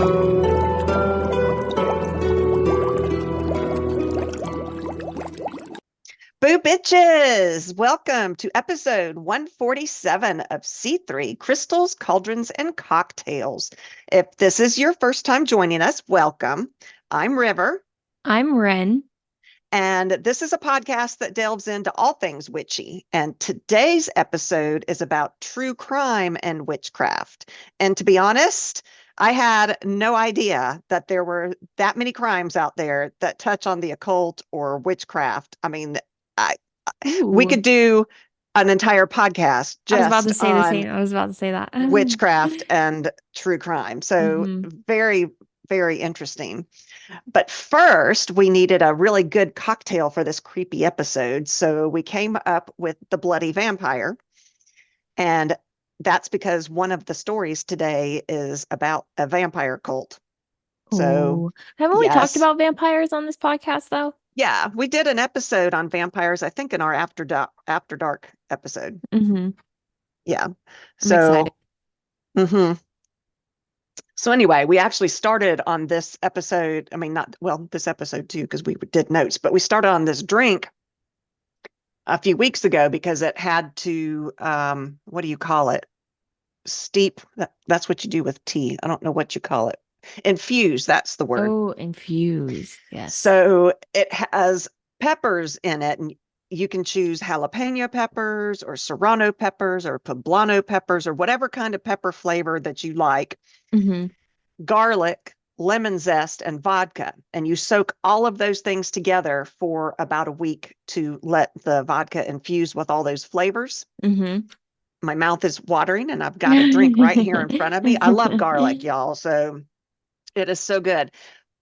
Boo bitches! Welcome to episode 147 of C3 Crystals, Cauldrons, and Cocktails. If this is your first time joining us, welcome. I'm River, I'm Wren. and this is a podcast that delves into all things witchy. And today's episode is about true crime and witchcraft. And to be honest, I had no idea that there were that many crimes out there that touch on the occult or witchcraft. I mean, I, we Ooh, could do an entire podcast I was about just to say the on same. I was about to say that. witchcraft and true crime. So hmm very, very interesting. But first, we needed a really good cocktail for this creepy episode. So we came up with the Bloody Vampire. And that's because one of the stories today is about a vampire cult. So, Ooh. Haven't we talked yes. about vampires on this podcast though? Yeah, we did an episode on vampires, I think, in our After Dark episode. hmm Yeah. I'm excited. So, mhm. So anyway, we actually started on this episode. I mean, not well, this episode too, because we did notes, but we started on this drink a few weeks ago because it had to, what do you call it? Steep. That's what you do with tea. I don't know what you call it. Infuse, that's the word. Oh, infuse. Yes. So it has peppers in it, and you can choose jalapeno peppers or serrano peppers or poblano peppers or whatever kind of pepper flavor that you like, hmm garlic, lemon zest, and vodka. And you soak all of those things together for about a week to let the vodka infuse with all those flavors. hmm My mouth is watering, and I've got a drink right here in front of me. I love garlic, y'all. So it is so good.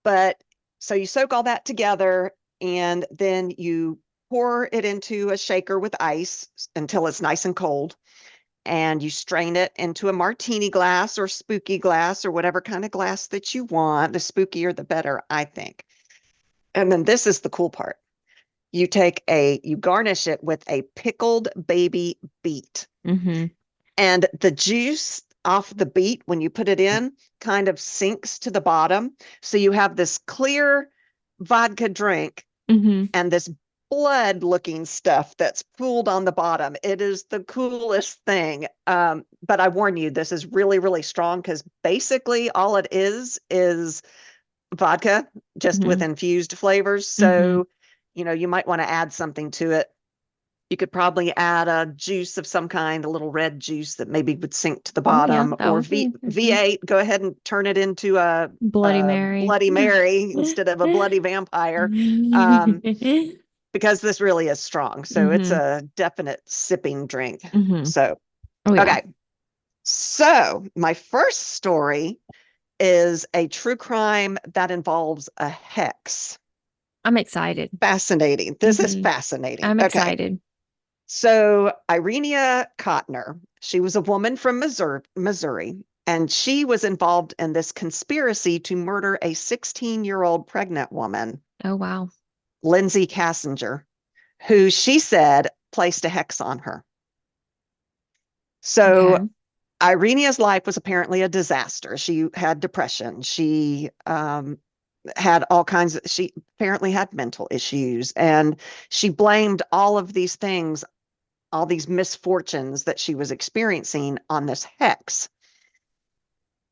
But so you soak all that together, and then you pour it into a shaker with ice until it's nice and cold. And you strain it into a martini glass or spooky glass or whatever kind of glass that you want. The spookier, the better, I think. And then this is the cool part. You garnish it with a pickled baby beet. hmm And the juice off the beet, when you put it in, kind of sinks to the bottom. So you have this clear vodka drink hmm and this blood looking stuff that's pooled on the bottom. It is the coolest thing. But I warn you, this is really, really strong because basically all it is vodka just with hmm infused flavors. hmm So, you might want to add something to it. You could probably add a juice of some kind, a little red juice that maybe would sink to the Oh yeah, bottom, that or would be V8. Go ahead and turn it into Bloody a Mary. Bloody Mary instead of a bloody vampire, because this really is strong. So it's hmm a definite sipping drink. hmm So, Oh yeah. okay. So my first story is a true crime that involves a hex. I'm excited. Fascinating. This is hmm fascinating. I'm Okay. excited. So Irenia Cotner, she was a woman from Missouri, and she was involved in this conspiracy to murder a 16-year-old pregnant woman, Oh wow. Lindsey Kasinger, who she said placed a hex on her. So Okay. Irenia's life was apparently a disaster. She had depression. She had she apparently had mental issues, and she blamed all of these things, all these misfortunes that she was experiencing on this hex.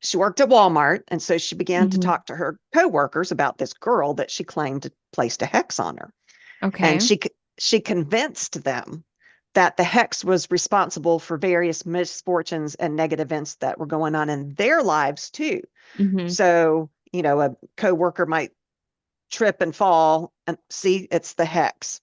She worked at Walmart, and so she began to hmm talk to her coworkers about this girl that she claimed placed a hex on her. And Okay. she convinced them that the hex was responsible for various misfortunes and negative events that were going on in their lives too. hmm So, a coworker might trip and fall and see it's the hex.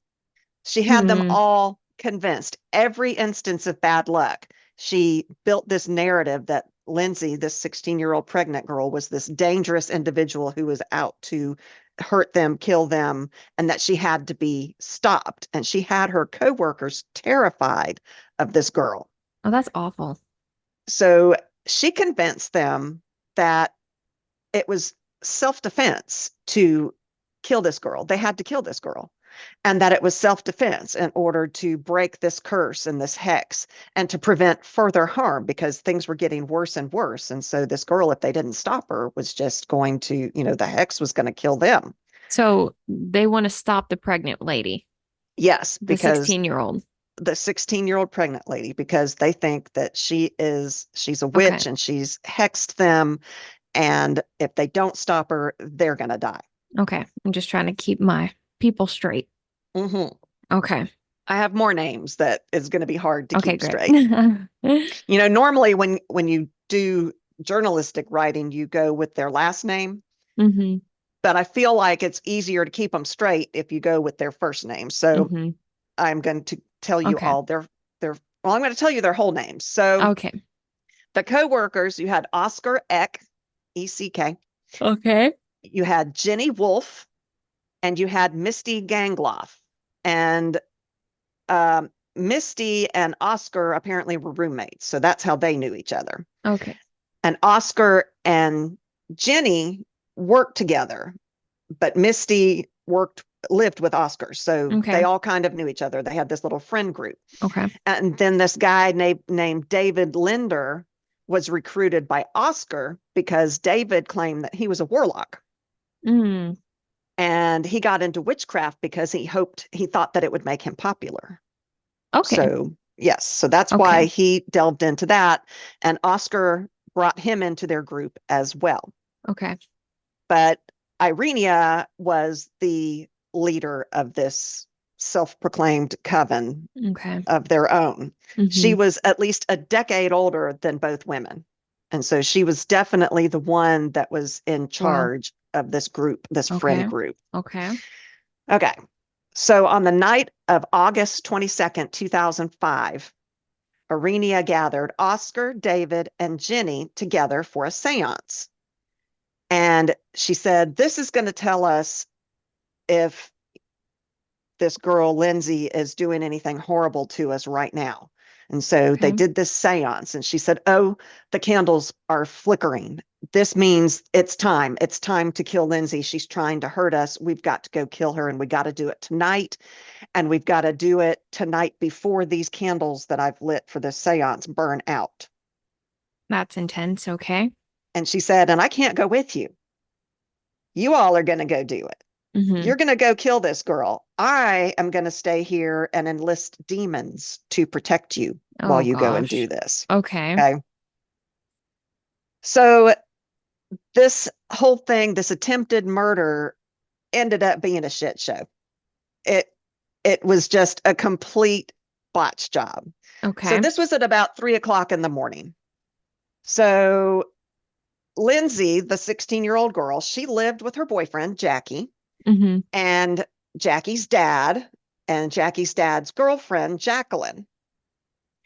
She had them Hmm. all convinced. Every instance of bad luck, she built this narrative that Lindsey, this 16-year-old pregnant girl, was this dangerous individual who was out to hurt them, kill them, and that she had to be stopped. And she had her coworkers terrified of this girl. Oh, that's awful. So she convinced them that it was self-defense to kill this girl. They had to kill this girl. and that it was self-defense in order to break this curse and this hex and to prevent further harm because things were getting worse and worse. And so this girl, if they didn't stop her, was just going to, the hex was going to kill them. So they want to stop the pregnant lady, Yes, the because 16-year-old. the 16-year-old pregnant lady, because they think that she's a Okay. witch and she's hexed them. And if they don't stop her, they're going to die. Okay. I'm just trying to keep my people straight. Hmm. Okay. I have more names that is going to be hard to Okay, keep great. straight. Normally when you do journalistic writing, you go with their last name, Mm-hmm. but I feel like it's easier to keep them straight if you go with their first name. So Mm-hmm. I'm going to tell you Okay. all well, I'm going to tell you their whole names. So Okay. the co-workers, you had Oscar Eck, ECK. Okay. You had Jenny Wolf, and you had Misty Gangloff. And Misty and Oscar apparently were roommates, so that's how they knew each other. Okay. And Oscar and Jenny worked together, but Misty lived with Oscar, so Okay. they all kind of knew each other. They had this little friend group. Okay. And then this guy named David Linder was recruited by Oscar because David claimed that he was a warlock. Mm. And he got into witchcraft because he thought that it would make him popular. Okay. So, yes, so that's why Okay. he delved into that. And Oscar brought him into their group as well. Okay. But Irenia was the leader of this self-proclaimed coven Okay. of their own. She Mm-hmm. was at least a decade older than both women. And so she was definitely the one that was in Wow. charge of this group, this friend Okay. group. Okay. Okay. So on the night of August 22nd, 2005, Irenia gathered Oscar, David, and Jenny together for a seance. And she said, this is going to tell us if this girl, Lindsey, is doing anything horrible to us right now. And so they Okay. did this seance, and she said, oh, the candles are flickering. This means it's time. It's time to kill Lindsey. She's trying to hurt us. We've got to go kill her, and we got to do it tonight. And we've got to do it tonight before these candles that I've lit for this seance burn out. That's intense. Okay. And she said, and I can't go with you. You all are going to go do it. Mm-hmm. You're going to go kill this girl. I am going to stay here and enlist demons to protect you while Oh you go and do gosh. this. Okay. Okay. So this whole thing, this attempted murder, ended up being a shit show. It was just a complete botch job. So Okay. this was at about 3 o'clock in the morning. So Lindsey, the 16-year-old girl, she lived with her boyfriend, Jackie, Mm-hmm. and Jackie's dad and Jackie's dad's girlfriend, Jacqueline.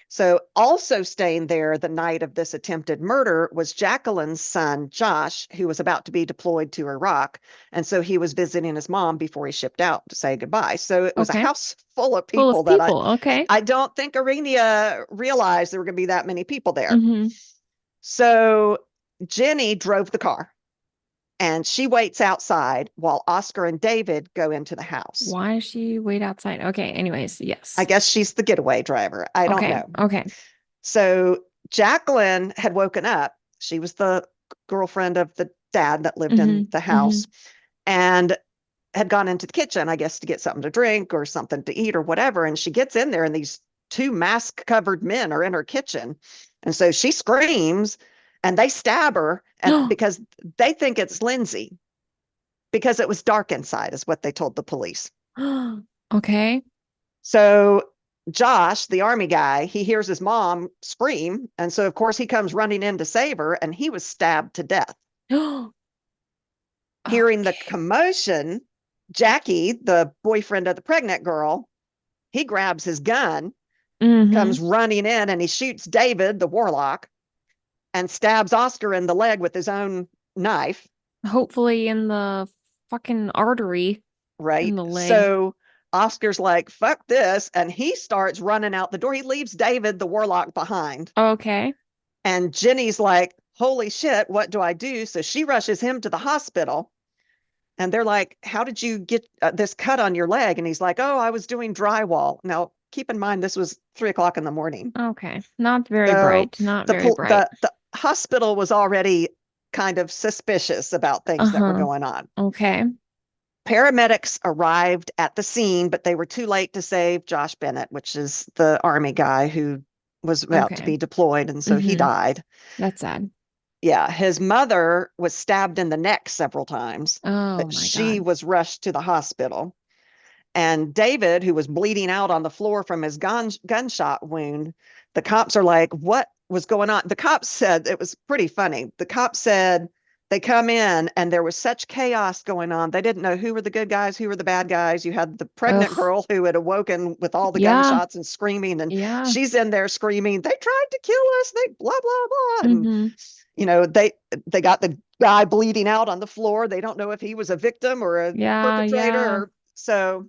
So also staying there the night of this attempted murder was Jacqueline's son, Josh, who was about to be deployed to Iraq. And so he was visiting his mom before he shipped out to say goodbye. So it was a Okay. house full of Full people of that people. Okay. I don't think Irenia realized there were going to be that many people there. Mm-hmm. So Jenny drove the car and she waits outside while Oscar and David go into the house. Why is she wait outside? Okay. Anyways, yes. I guess she's the getaway driver. I don't Okay. know. Okay. So Jacqueline had woken up. She was the girlfriend of the dad that lived in the Mm-hmm. Mm-hmm. house and had gone into the kitchen, I guess, to get something to drink or something to eat or whatever. And she gets in there and these two mask covered men are in her kitchen. And so she screams and they stab her and because they think it's Lindsey because it was dark inside is what they told the police. Okay. So Josh, the army guy, he hears his mom scream. And so, of course, he comes running in to save her and he was stabbed to death. Hearing the Okay. commotion, Jackie, the boyfriend of the pregnant girl, he grabs his gun, Mm-hmm. comes running in, and he shoots David, the warlock, and stabs Oscar in the leg with his own knife. Hopefully in the fucking artery in Right. the leg. So Oscar's like, fuck this. And he starts running out the door. He leaves David, the warlock, behind. Okay. And Jenny's like, holy shit, what do I do? So she rushes him to the hospital. And they're like, how did you get this cut on your leg? And he's like, oh, I was doing drywall. Now, keep in mind, this was 3 o'clock in the morning. Okay. Not very So bright. Not very bright. the hospital was already kind of suspicious about things that were Uh-huh. going on. Okay. Paramedics arrived at the scene, but they were too late to save Josh Bennett, which is the Army guy who was about to Okay. be deployed. And so he Mm-hmm. died. That's sad. Yeah, his mother was stabbed in the neck several times, Oh but my she God. was rushed to the hospital. And David, who was bleeding out on the floor from his gunshot wound, the cops are like, what was going on? The cops said, it was pretty funny. The cops said they come in and there was such chaos going on. They didn't know who were the good guys, who were the bad guys. You had the pregnant Ugh. girl who had awoken with all the Yeah. gunshots and screaming, and Yeah. she's in there screaming, they tried to kill us, they blah, blah, blah. And, Mm-hmm. they got the guy bleeding out on the floor. They don't know if he was a victim or a Yeah. perpetrator. Yeah. Or so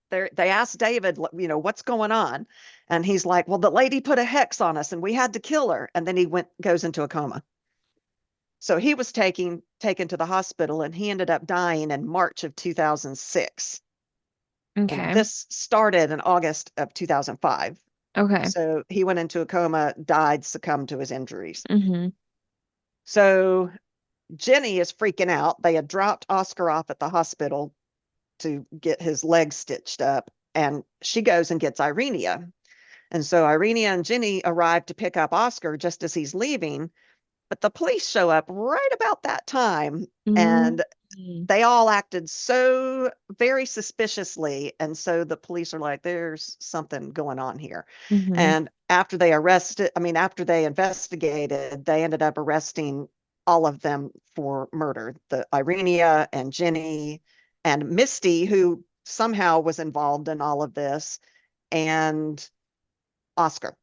they asked David, what's going on? And he's like, well, the lady put a hex on us and we had to kill her. And then he goes into a coma. So he was taken to the hospital and he ended up dying in March of 2006. And Okay. this started in August of 2005. Okay. So he went into a coma, died, succumbed to his injuries. Mm-hmm. So Jenny is freaking out. They had dropped Oscar off at the hospital to get his leg stitched up, and she goes and gets Irenia. And so Irenia and Jenny arrive to pick up Oscar just as he's leaving, but the police show up right about that time, and Mm-hmm. they all acted so very suspiciously. And so the police are like, there's something going on here. Mm-hmm. And after they investigated, they ended up arresting all of them for murder. The Irenia and Jenny and Misty, who somehow was involved in all of this, and Oscar.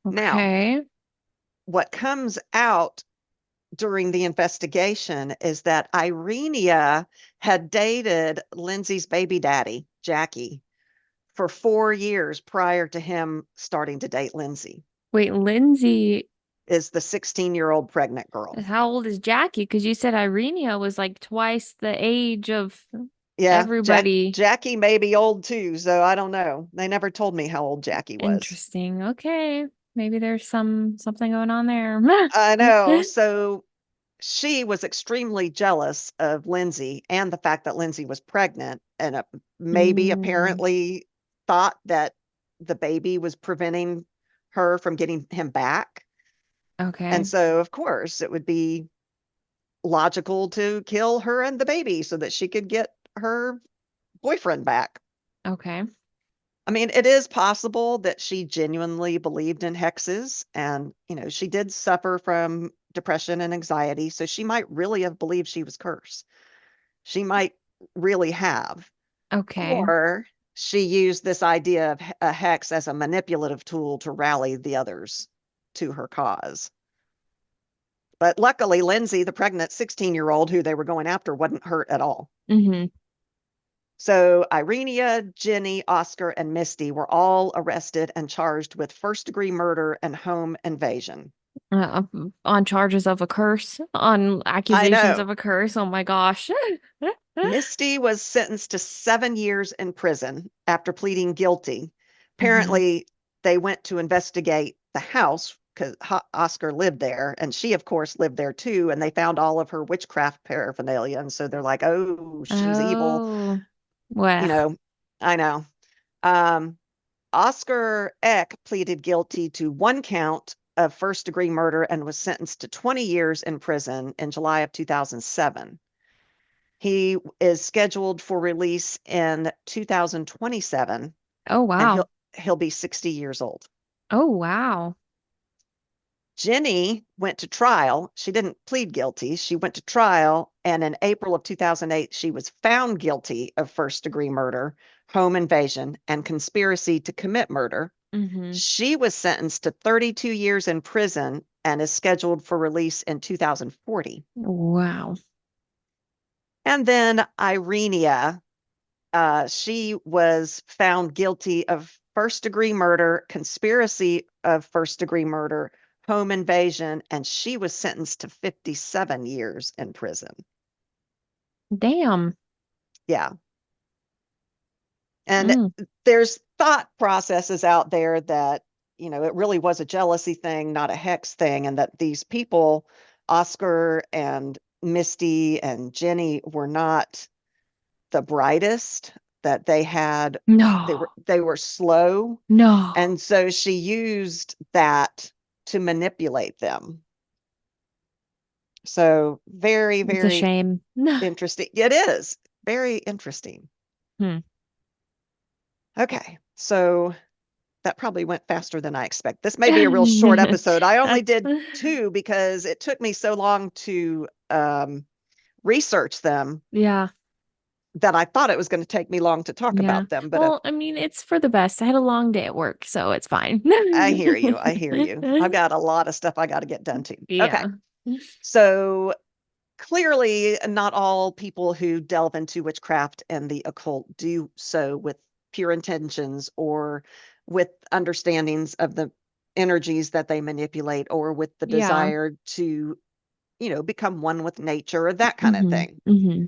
Now, Okay. what comes out during the investigation is that Irenia had dated Lindsey's baby daddy, Jackie, for 4 years prior to him starting to date Lindsey, Wait, Lindsay, is the 16-year-old pregnant girl. how old is Jackie? Because you said Irenia was like twice the age of Yeah, everybody. Jackie may be old too, so I don't know. They never told me how old Jackie was. Interesting. Okay. Maybe there's something going on there. I know. So she was extremely jealous of Lindsey and the fact that Lindsey was pregnant, and maybe Mm, apparently thought that the baby was preventing her from getting him back. And okay. so, of course, it would be logical to kill her and the baby so that she could get her boyfriend back. Okay. I mean, it is possible that she genuinely believed in hexes, and, she did suffer from depression and anxiety, so she might really have believed she was cursed. She might really have. Okay. Or she used this idea of a hex as a manipulative tool to rally the others to her cause. But luckily, Lindsey, the pregnant 16-year-old who they were going after, wasn't hurt at all. Mm-hmm. So Irenia, Jenny, Oscar, and Misty were all arrested and charged with first-degree murder and home invasion. On charges of a curse, on I accusations know. of a curse. Oh my gosh. Misty was sentenced to 7 years in prison after pleading guilty. Hmm. Apparently, they went to investigate the house because Oscar lived there, and she, of course, lived there too. And they found all of her witchcraft paraphernalia, and so they're like, "Oh, she's evil." Oh, well, You know, I know. Um, Oscar Eck pleaded guilty to one count of first-degree murder and was sentenced to 20 years in prison in July of 2007. He is scheduled for release in 2027, oh and wow. he'll be 60 years old. Oh wow. Jenny went to trial. She didn't plead guilty. She went to trial, and in April of 2008, she was found guilty of first-degree murder, home invasion, and conspiracy to commit murder. Mm-hmm. She was sentenced to 32 years in prison and is scheduled for release in 2040. Wow. And then Irenia, she was found guilty of first degree murder, conspiracy of first degree murder, home invasion, and she was sentenced to 57 years in prison. Damn. Yeah. And Mm. there's thought processes out there that, it really was a jealousy thing, not a hex thing, and that these people, Oscar and Misty and Jenny, were not the brightest, that No. they were slow. No. And so she used that to manipulate them. So very, It's a very shame. No. interesting. It is very interesting. Hmm. Okay. So that probably went faster than I expect. This may be a real short episode. I only That's did two because it took me so long to research them yeah. that I thought it was going to take me long to talk Yeah. about them. But Well, I mean, it's for the best. I had a long day at work, so it's fine. I hear you. I hear you. I've got a lot of stuff I got to get done too. Okay. Yeah. So clearly, not all people who delve into witchcraft and the occult do so with pure intentions or with understandings of the energies that they manipulate or with the Yeah. desire to, become one with nature or that kind of Mm-hmm. thing. Mm-hmm.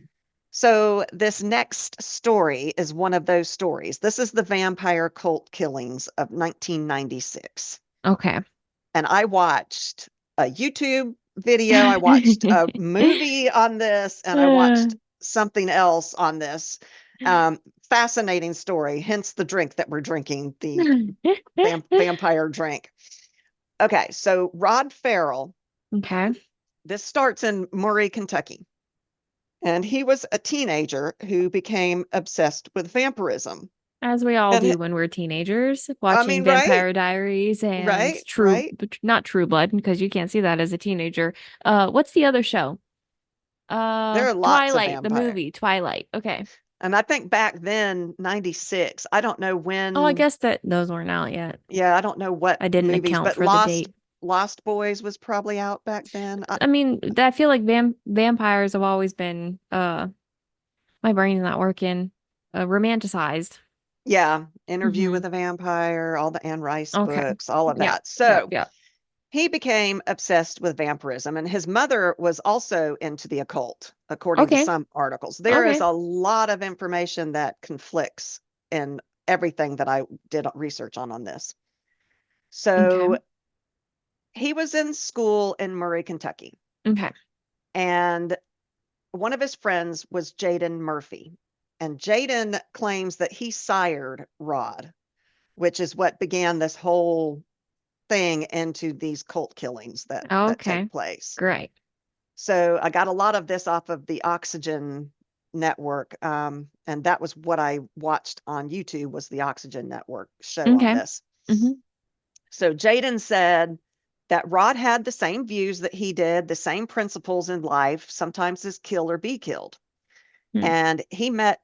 So, this next story is one of those stories. This is the vampire cult killings of 1996. Okay. And I watched a YouTube video, I watched a movie on this, and I watched something else on this. Fascinating story, hence the drink that we're drinking, the vampire drink. Okay, so Rod Farrell, Okay. this starts in Murray, Kentucky. And he was a teenager who became obsessed with vampirism. As we all And do when we're teenagers, I watching mean, right, Vampire Diaries and right, right. not True Blood, because you can't see that as a teenager. What's the other show? There are lots of Twilight, the vampire. movie, Twilight. Okay. And I think back then, 96, I don't know Oh, I when, guess that those weren't out yet. yeah, I don't know what I didn't movies, account but for the date. Lost Boys was probably out back then. I mean, I feel like vampires have always been my brain's not working. Romanticized. Yeah, Interview Mm-hmm. with a Vampire, all the Anne Rice Okay. books, all of Yep. that. Yep. So Yep. he became obsessed with vampirism, and his mother was also into the occult, according to Okay. some articles. There is Okay. a lot of information that conflicts in everything that I did research on this. Okay. So he was in school in Murray, Kentucky, Okay. and one of his friends was Jaden Murphy. And Jaden claims that he sired Rod, which is what began this whole thing into these cult killings that Okay. take place. Great. So I got a lot of this off of the Oxygen network, and that was what I watched on YouTube was the Oxygen network show on Okay. this. Mm-hmm. So Jaden said that Rod had the same views that he did, the same principles in life, sometimes is kill or be killed. Hmm. And he met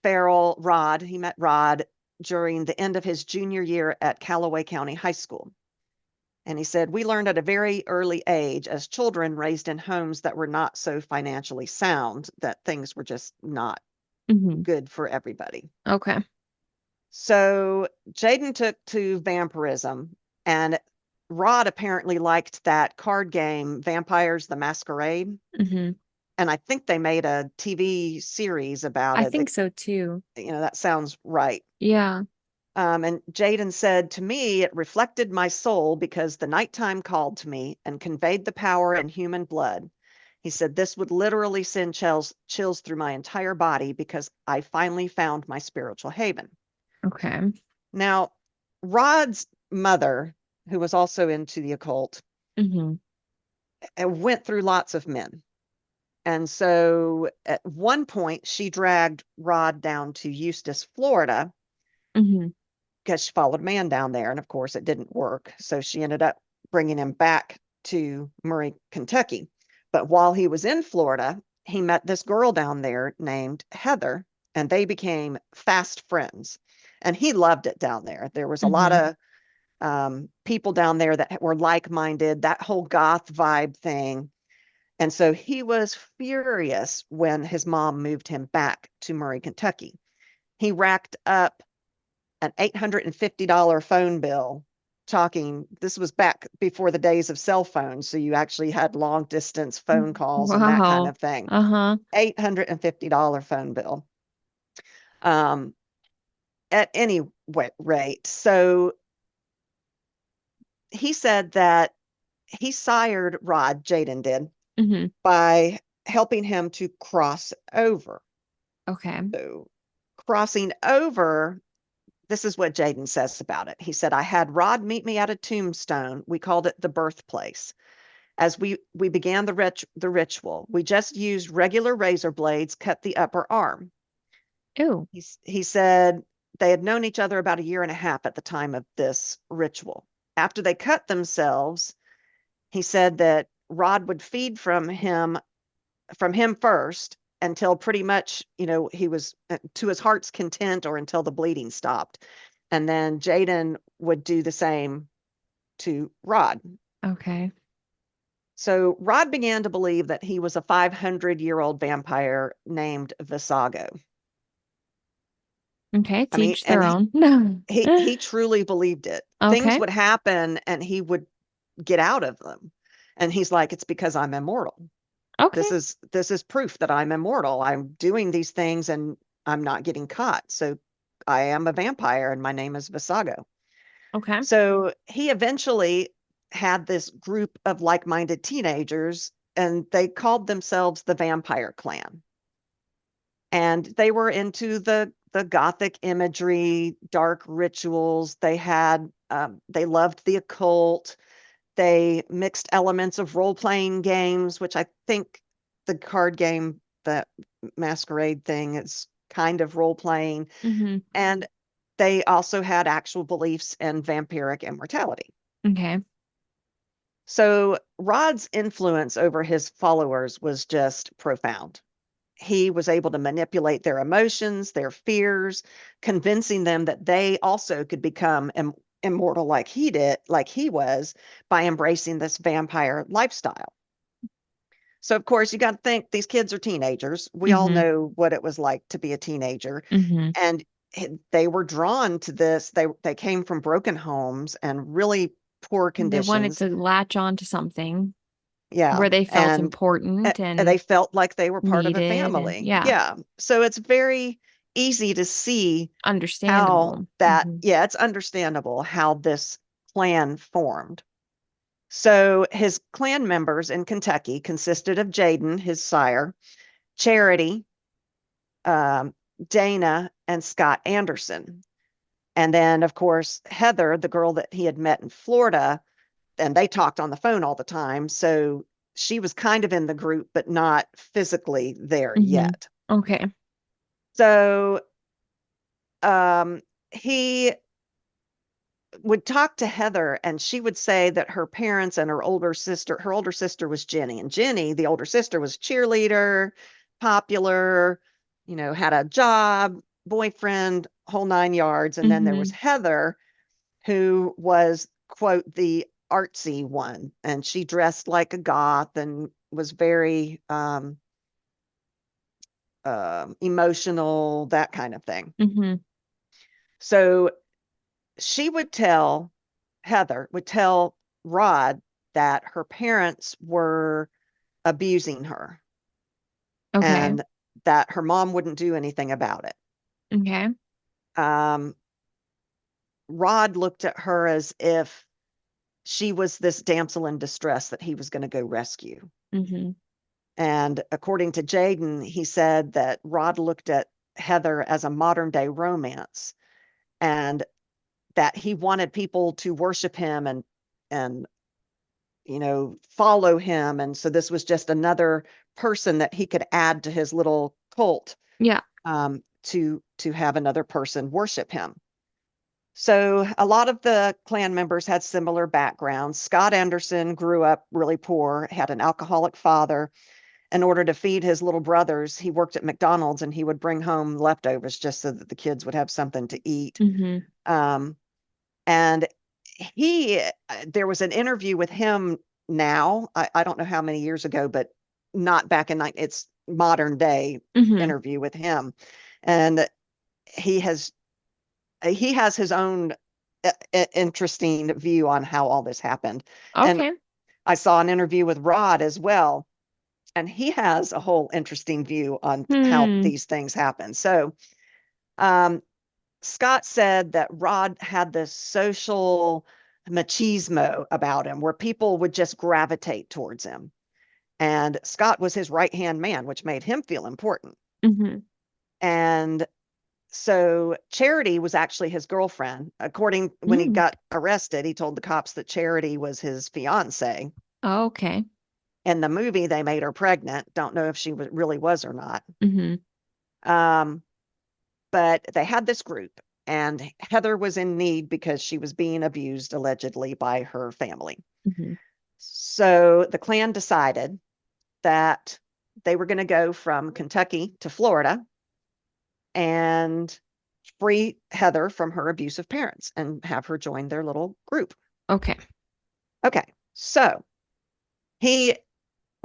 Rod during the end of his junior year at Callaway County High School. And he said, we learned at a very early age as children raised in homes that were not so financially sound that things were just not Mm-hmm. good for everybody. Okay. So Jaden took to vampirism, and Rod apparently liked that card game, Vampires the Masquerade. Mm-hmm. And I think they made a TV series about I it. think so too. That sounds right. Yeah. And Jaden said, to me, it reflected my soul because the nighttime called to me and conveyed the power in human blood. He said, this would literally send chills through my entire body because I finally found my spiritual haven. Okay. Now, Rod's mother, who was also into the occult, Mm-hmm. went through lots of men. And so at one point, she dragged Rod down to Eustis, Florida, Mm-hmm. because she followed a man down there. And of course, it didn't work. So she ended up bringing him back to Murray, Kentucky. But while he was in Florida, he met this girl down there named Heather, and they became fast friends. And he loved it down there. There was a lot Mm-hmm. of people down there that were like-minded, that whole goth vibe thing. And so he was furious when his mom moved him back to Murray, Kentucky. He racked up an $850 phone bill talking, this was back before the days of cell phones. So you actually had long distance phone calls and that kind Wow. of thing. Uh-huh. $850 phone bill. Um, at any rate, so he said that he sired Rod, Jaden did, Hmm. by helping him to cross over. Okay. So crossing over, this is what Jaden says about it. He said, I had Rod meet me at a tombstone. We called it the birthplace. As we began the ritual, we just used regular razor blades, cut the upper arm. Ooh. He said they had known each other about a year and a half at the time of this ritual. After they cut themselves, he said that Rod would feed from him first until pretty much, he was to his heart's content or until the bleeding stopped. And then Jaden would do the same to Rod. Okay. So Rod began to believe that he was a 500-year-old vampire named Visago. Okay. I mean, Teach and their own. he truly believed it. Things Okay. would happen and he would get out of them. And he's like, it's because I'm immortal. Okay. This is proof that I'm immortal. I'm doing these things and I'm not getting caught. So I am a vampire and my name is Visago. Okay. So he eventually had this group of like-minded teenagers and they called themselves the Vampire Clan. And they were into the gothic imagery, dark rituals. They loved the occult. They mixed elements of role-playing games, which I think the card game, the masquerade thing, is kind of role-playing. Hmm. And they also had actual beliefs in vampiric immortality. Okay. So Rod's influence over his followers was just profound. He was able to manipulate their emotions, their fears, convincing them that they also could become immortal like he was, by embracing this vampire lifestyle. So, of course, you got to think these kids are teenagers. We all Hmm. know what it was like to be a teenager. Hmm. And they were drawn to this. They came from broken homes and really poor They wanted conditions. to latch on to something Yeah. where they felt important And they and felt like they were part of a needed, and family. yeah, Yeah. So it's very easy to see how understandable. that, Hmm. yeah, it's understandable how this clan formed. So his clan members in Kentucky consisted of Jaden, his sire, Charity, um, Dana, and Scott Anderson. And then, of course, Heather, the girl that he had met in Florida, and they talked on the phone all the time. So she was kind of in the group, but not physically there Hmm. yet. Okay. So he would talk to Heather, and she would say that her parents and her older sister was Jenny. And Jenny, the older sister, was cheerleader, popular, had a job, boyfriend, whole nine yards. And then there was Hmm. Heather, who was, quote, the artsy one. And she dressed like a goth and was very emotional, that kind of thing. Hmm. So Heather would tell Rod that her parents were abusing her Okay. and that her mom wouldn't do anything about it. Okay. Um, Rod looked at her as if she was this damsel in distress that he was going to go rescue. Hmm. And according to Jaden, he said that Rod looked at Heather as a modern day romance and that he wanted people to worship him and follow him. And so this was just another person that he could add to his little cult, Yeah. to have another person worship him. So a lot of the clan members had similar backgrounds. Scott Anderson grew up really poor, had an alcoholic father. In order to feed his little brothers, he worked at McDonald's and he would bring home leftovers just so that the kids would have something to eat. Hmm. Um, and there was an interview with him now. I don't know how many years ago, but not back it's modern day Hmm. interview with him. And he has his own interesting view on how all this happened. And Okay. I saw an interview with Rod as well, and he has a whole interesting view on how Hmm. these things happen. So, um, Scott said that Rod had this social machismo about him where people would just gravitate towards him. And Scott was his right hand man, which made him feel important. Mm-hmm. And so Charity was actually his girlfriend. According when he Mm. got arrested, he told the cops that Charity was his fiance. Okay. In the movie, they made her pregnant. Don't know if she really was or not. Mm-hmm. Um, but they had this group, and Heather was in need because she was being abused allegedly by her family. Mm-hmm. So the clan decided that they were going to go from Kentucky to Florida and free Heather from her abusive parents and have her join their little group. Okay. Okay. So he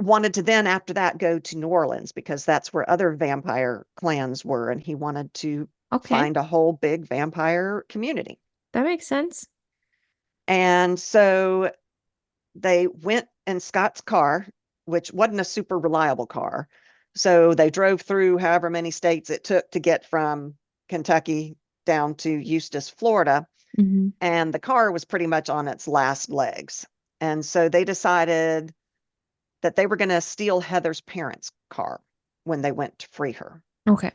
wanted to then, after that, go to New Orleans because that's where other vampire clans were. And he wanted to Okay. find a whole big vampire community. That makes sense. And so they went in Scott's car, which wasn't a super reliable car. So they drove through however many states it took to get from Kentucky down to Eustis, Florida. Mm-hmm. And the car was pretty much on its last legs. And so they decided that they were going to steal Heather's parents' car when they went to free her. Okay.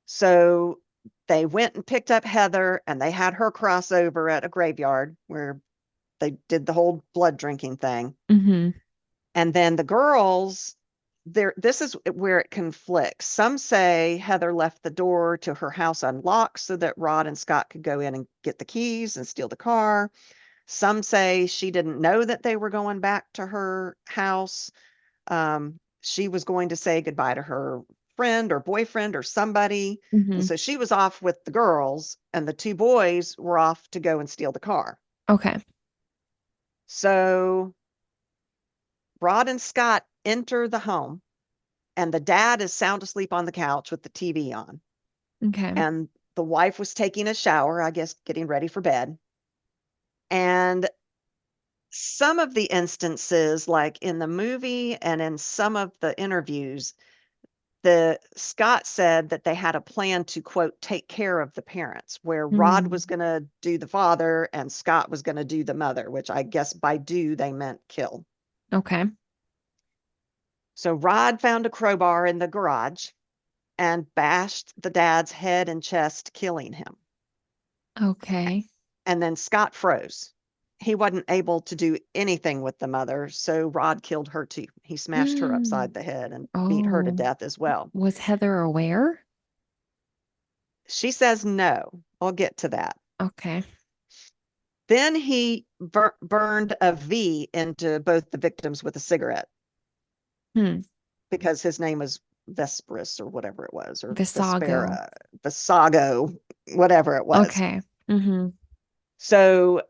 So they went and picked up Heather and they had her cross over at a graveyard where they did the whole blood drinking thing. Mm-hmm. And then the girls, this is where it conflicts. Some say Heather left the door to her house unlocked so that Rod and Scott could go in and get the keys and steal the car. Some say she didn't know that they were going back to her house. She was going to say goodbye to her friend or boyfriend or somebody. And Mm-hmm. so she was off with the girls, and the two boys were off to go and steal the car. Okay. So Rod and Scott enter the home, and the dad is sound asleep on the couch with the TV on. Okay. And the wife was taking a shower, I guess, getting ready for bed. And some of the instances, like in the movie and in some of the interviews, the Scott said that they had a plan to quote take care of the parents, where Rod Mm. was going to do the father and Scott was going to do the mother, which I guess by do they meant kill. Okay. So Rod found a crowbar in the garage and bashed the dad's head and chest, killing him. Okay. And then Scott froze. He wasn't able to do anything with the mother, so Rod killed her too. He smashed her Mm. upside the head and beat her to Oh, death as well. was Heather aware? She says no. I'll get to that. Okay. Then he burned a V into both the victims with a cigarette Hmm. because his name was Vesperus or whatever it was, or Visago. Vespera, Visago, whatever it was. Okay. Mm-hmm. So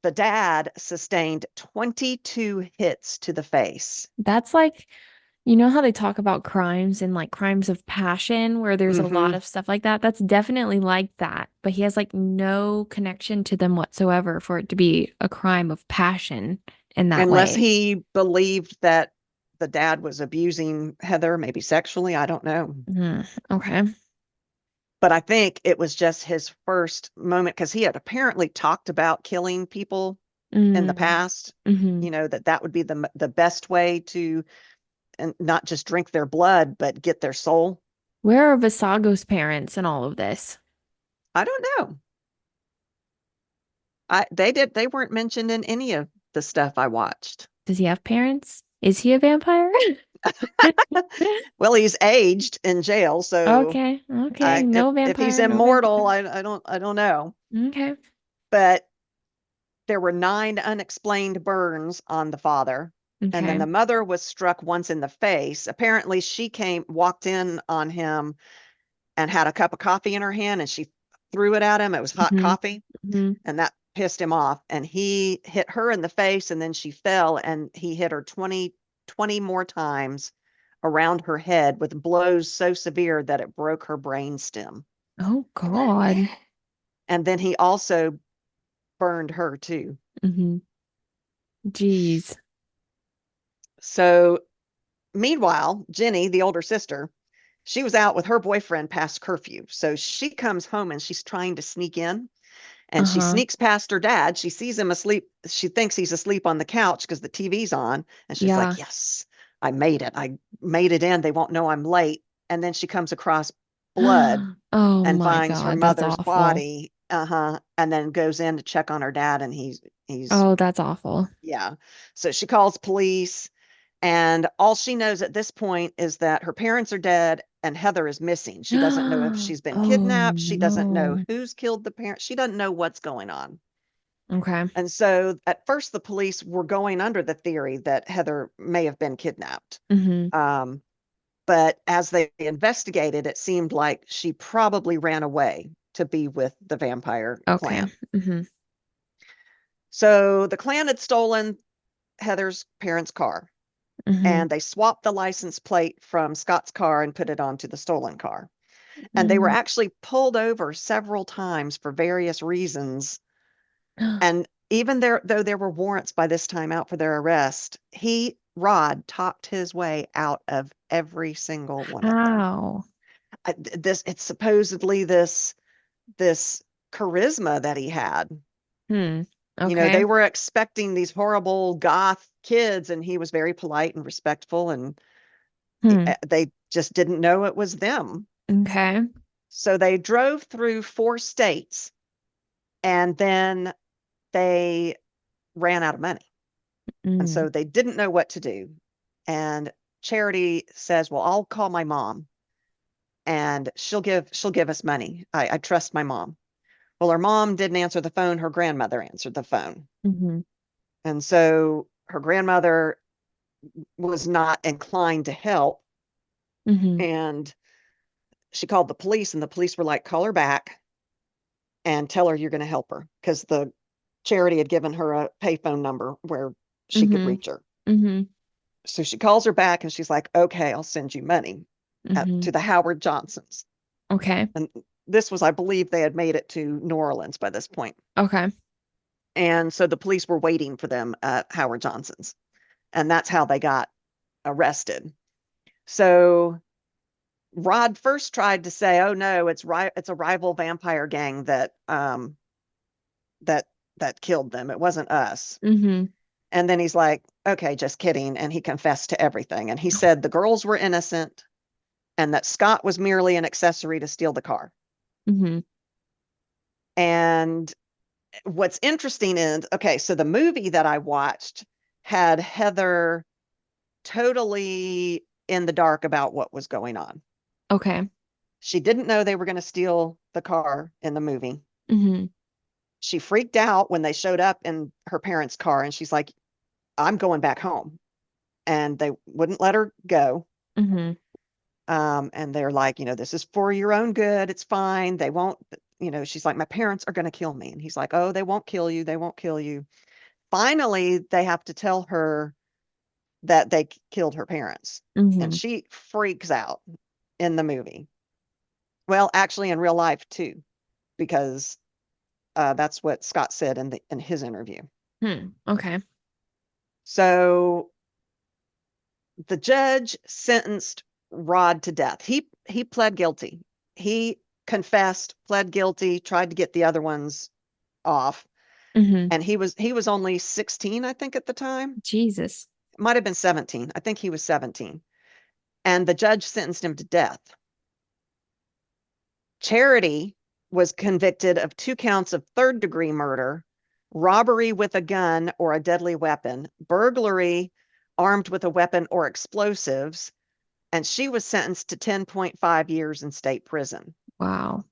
the dad sustained 22 hits to the face. That's like, you know how they talk about crimes and like crimes of passion where there's a lot Hmm. of stuff like that? That's definitely like that, but he has like no connection to them whatsoever for it to be a crime of passion in that Unless way. he believed that the dad was abusing Heather, maybe sexually, I don't know. Mm. Okay. But I think it was just his first moment because he had apparently talked about killing people in the Mm. past, Mm-hmm. that would be the best way to, and not just drink their blood, but get their soul. Where are Visago's parents in all of this? I don't know. They weren't mentioned in any of the stuff I watched. Does he have parents? Is he a vampire? Well, he's aged in jail, so Okay, okay. I No if he's vampire, no immortal, vampire. I don't know. Okay. But there were 9 unexplained burns on the father. And then Okay. the mother was struck once in the face. Apparently, she walked in on him and had a cup of coffee in her hand and she threw it at him. It was hot Hmm. coffee, Hmm. and that pissed him off. And he hit her in the face and then she fell and he hit her 20 more times around her head with blows so severe that it broke her brain stem. Oh God. And then he also burned her too. Mm-hmm. Jeez. So meanwhile, Jenny, the older sister, she was out with her boyfriend past curfew. So she comes home and she's trying to sneak in, and she Uh-huh. sneaks past her dad. She sees him asleep. She thinks he's asleep on the couch because the TV's on. And she's Yeah. like, yes, I made it. I made it in. They won't know I'm late. And then she comes across blood Oh and my finds her God, that's mother's awful. body. Uh-huh. And then goes in to check on her dad. And he's, Oh, that's awful. yeah. So she calls police. And all she knows at this point is that her parents are dead and Heather is missing. She doesn't know if she's been Oh kidnapped. She doesn't know no. who's killed the parents. She doesn't know what's going on. Okay. And so at first, the police were going under the theory that Heather may have been kidnapped. Mm-hmm. Um, but as they investigated, it seemed like she probably ran away to be with the vampire Okay. clan. Mm-hmm. So the clan had stolen Heather's parents' car, Mm-hmm. and they swapped the license plate from Scott's car and put it onto the stolen car. And they were Mm-hmm. actually pulled over several times for various reasons. And even there, though there were warrants by this time out for their arrest, Rod, talked his way out of every single one of them. Ow. It's supposedly this charisma that he had. Hmm. You know, they Okay. were expecting these horrible goth kids, and he was very polite and respectful, and Hmm. they just didn't know it was them. Okay. So they drove through 4 states, and then they ran out of money. And Mm. so they didn't know what to do. And Charity says, "Well, I'll call my mom and she'll give us money. I trust my mom." Well, her mom didn't answer the phone, her grandmother answered the phone. Mm-hmm. And so her grandmother was not inclined to help. Mm-hmm. And she called the police, and the police were like, "Call her back and tell her you're going to help her." Because the Charity had given her a payphone number where she could Mm-hmm. reach her. Mm-hmm. So she calls her back and she's like, "Okay, I'll send you money Mm-hmm. to the Howard Johnsons." Okay. And this was, I believe, they had made it to New Orleans by this point. Okay. And so the police were waiting for them at Howard Johnson's. And that's how they got arrested. So Rod first tried to say, "Oh no, it's a rival vampire gang that that killed them. It wasn't us." Mm-hmm. And then he's like, "Okay, just kidding." And he confessed to everything. And he said the girls were innocent and that Scott was merely an accessory to steal the car. Mm-hmm. And what's interesting is, okay, so the movie that I watched had Heather totally in the dark about what was going on. Okay. She didn't know they were going to steal the car in the movie. Mm-hmm. She freaked out when they showed up in her parents' car, and she's like, "I'm going back home." And they wouldn't let her go. Mm-hmm. And they're like, "This is for your own good. It's fine. They won't." She's like, "My parents are going to kill me." And he's like, "Oh, they won't kill you. They won't kill you." Finally, they have to tell her that they killed her parents. And Mm-hmm. she freaks out in the movie. Well, actually, in real life too, because that's what Scott said in his interview. Hmm. Okay. So the judge sentenced Rod to death. He pled guilty. He confessed, pled guilty, tried to get the other ones off, Mm-hmm. and he was only 16, I think, at the time. Jesus. It might have been 17. I think he was 17. And the judge sentenced him to death. Charity was convicted of 2 counts of third-degree murder, robbery with a gun or a deadly weapon, burglary armed with a weapon or explosives, and she was sentenced to 10.5 years in state prison. Wow.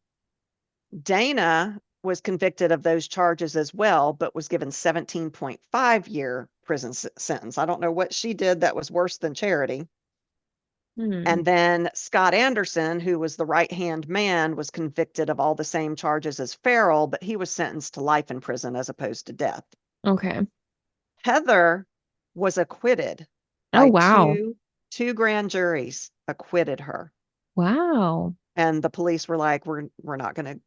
Dana was convicted of those charges as well, but was given 17.5-year prison sentence. I don't know what she did that was worse than Charity. Hmm. And then Scott Anderson, who was the right-hand man, was convicted of all the same charges as Farrell, but he was sentenced to life in prison as opposed to death. Okay. Heather was acquitted Oh, by wow. two grand juries acquitted her. Wow. And the police were like, we're not going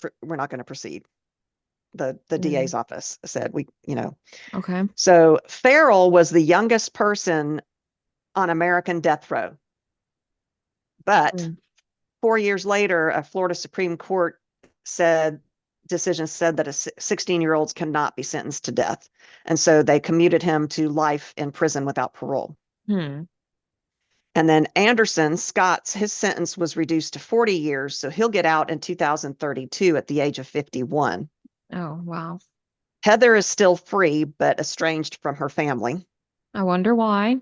to proceed. The DA's office said Okay. So Farrell was the youngest person on American death row. But Mm. 4 years later, a Florida Supreme Court decision said that a 16-year-olds cannot be sentenced to death. And so they commuted him to life in prison without parole. Hmm. And then Anderson, Scott's, his sentence was reduced to 40 years. So he'll get out in 2032 at the age of 51. Oh, wow. Heather is still free, but estranged from her family. I wonder why.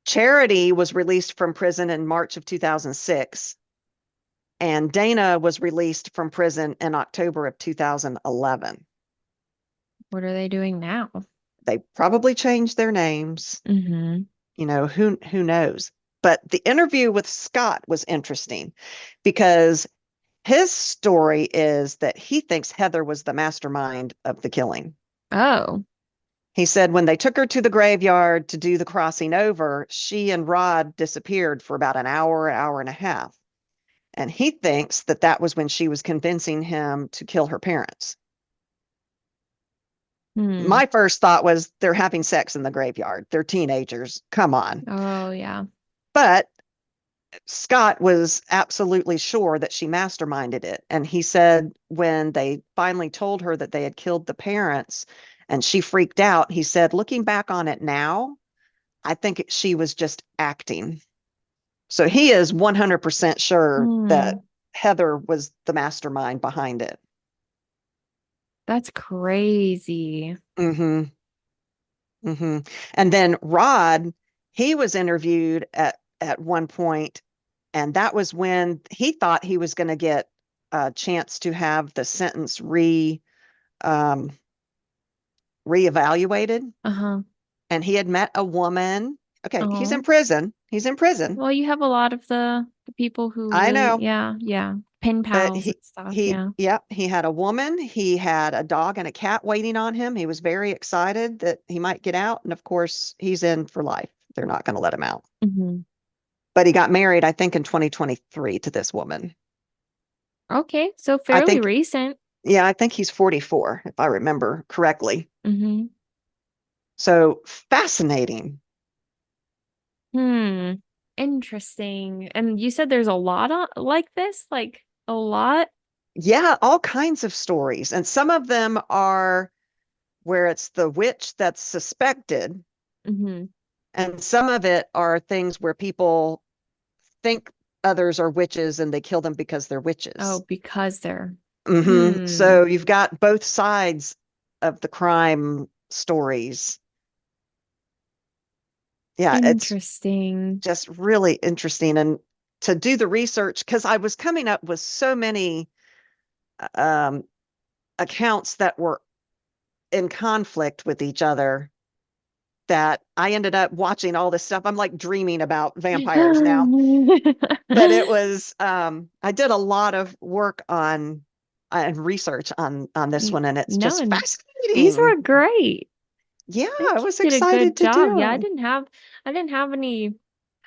Charity was released from prison in March of 2006. And Dana was released from prison in October of 2011. What are they doing now? They probably changed their names. Mm-hmm. Who knows? But the interview with Scott was interesting because his story is that he thinks Heather was the mastermind of the killing. Oh. He said when they took her to the graveyard to do the crossing over, she and Rod disappeared for about an hour and a half. And he thinks that that was when she was convincing him to kill her parents. Hmm. My first thought was they're having sex in the graveyard. They're teenagers. Come on. Oh, yeah. But Scott was absolutely sure that she masterminded it. And he said when they finally told her that they had killed the parents and she freaked out, he said, looking back on it now, I think she was just acting. So he is 100% sure that Hmm. Heather was the mastermind behind it. That's crazy. Mm-hmm. Mm-hmm. And then Rod, he was interviewed at one point, and that was when he thought he was going to get a chance to have the sentence um, reevaluated. Uh-huh. And he had met a woman. Okay, he's in Oh. prison. He's in prison. Well, you have a lot of the people who I really, know, yeah, yeah, pen but pals and stuff. he Yeah. yep, he had a woman. He had a dog and a cat waiting on him. He was very excited that he might get out, and of course, he's in for life. They're not going to let him out. Hmm. But he got married, I think, in 2023 to this woman. Okay, so I fairly think, recent. yeah, I think he's 44, if I remember correctly. Hmm. So fascinating. Hmm. Interesting. And you said there's a lot like this, like a lot. Yeah, all kinds of stories. And some of them are where it's the witch that's suspected, Hmm. and some of it are things where people think others are witches and they kill them because they're Oh, witches. because they're. Hmm. So you've got both sides of the crime stories. Yeah, it's Interesting. just really interesting. And to do the research, because I was coming up with so many um, accounts that were in conflict with each other that I ended up watching all this stuff. I'm like dreaming about vampires now. But it was I did a lot of work on and research on this one, and it's No, just and these fascinating. were great. Yeah, I think I you was did a excited good to job. Yeah, do. I didn't have any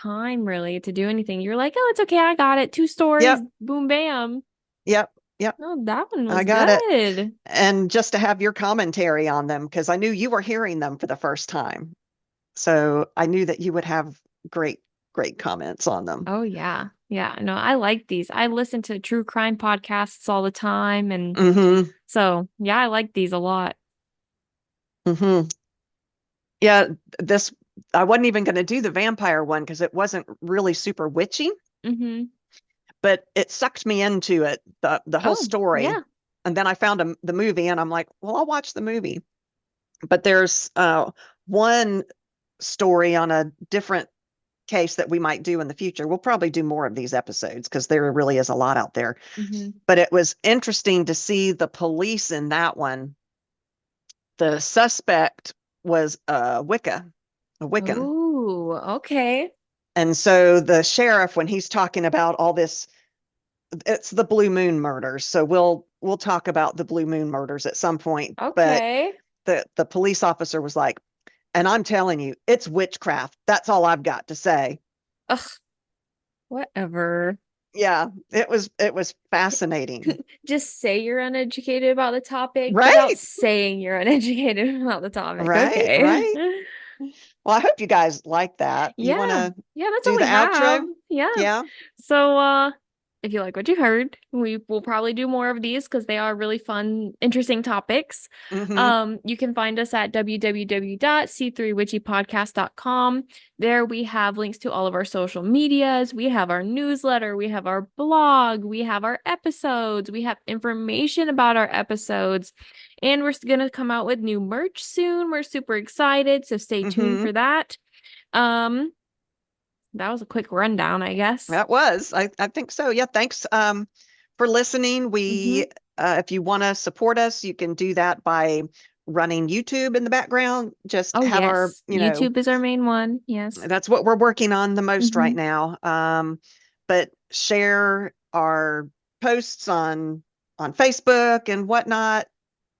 time really to do anything. You're like, oh, it's okay, I got it. Two stories, Yep, boom, bam. yep, yep. Oh, that one I was got it. good. And just to have your commentary on them, because I knew you were hearing them for the first time. So I knew that you would have great, great comments on them. Oh yeah. Yeah, no, I like these. I listen to true crime podcasts all the time, and Mm-hmm. so yeah, I like these a lot. Mm-hmm. Yeah, this I wasn't even going to do the vampire one because it wasn't really super witchy, Hmm. but it sucked me into it, the whole Oh, story. yeah. And then I found the movie and I'm like, well, I'll watch the movie. But there's one story on a different case that we might do in the future. We'll probably do more of these episodes because there really is a lot out there. Hmm. But it was interesting to see the police in that one. The suspect was a Wiccan. Oh, okay. And so the sheriff, when he's talking about all this, it's the Blue Moon murders. So we'll talk about the Blue Moon murders at some point. But Okay. the police officer was like, and I'm telling you, it's witchcraft. That's all I've got to say. Ugh, whatever. Yeah, it was fascinating. Just say you're uneducated about the topic without Right, saying you're uneducated about the topic. right, Okay. right. Well, I hope you guys like that. You want Yeah. to Yeah, that's all do the we have. outro? Yeah. Yeah. So if you like what you heard, we will probably do more of these because they are really fun, interesting topics. Mm-hmm. You can find us at www.c3witchypodcast.com. There we have links to all of our social medias. We have our newsletter, we have our blog, we have our episodes, we have information about our episodes, and we're gonna come out with new merch soon. We're super excited, so stay tuned Mm-hmm. for that. Um, that was a quick rundown, I guess. That was. I think so. Yeah, thanks for listening. Mm-hmm. We if you want to support us, you can do that by running YouTube in the background. Just Oh, have our, yes. YouTube is our main one. Yes. that's what we're working on the most Mm-hmm. right now. But share our posts on Facebook and whatnot.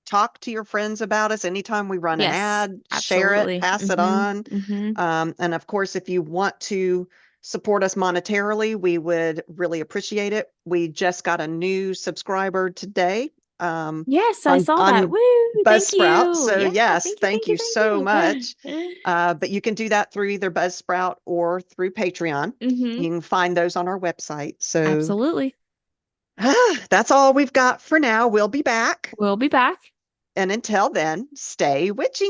Talk to your friends about us anytime we run an Yes, ad, share it, absolutely. pass it Mm-hmm. on. Mm-hmm. And of course, if you want to support us monetarily, we would really appreciate it. We just got a new subscriber today Yes, I on saw that. Woo! Thank Buzzsprout. you. So Yeah, yes, thank you, thank thank you, you so thank much. you. But you can do that through either Buzzsprout or through Patreon. Mm-hmm. You can find those on our website. So Absolutely. that's all we've got for now. We'll be back. We'll be back. And until then, stay witchy.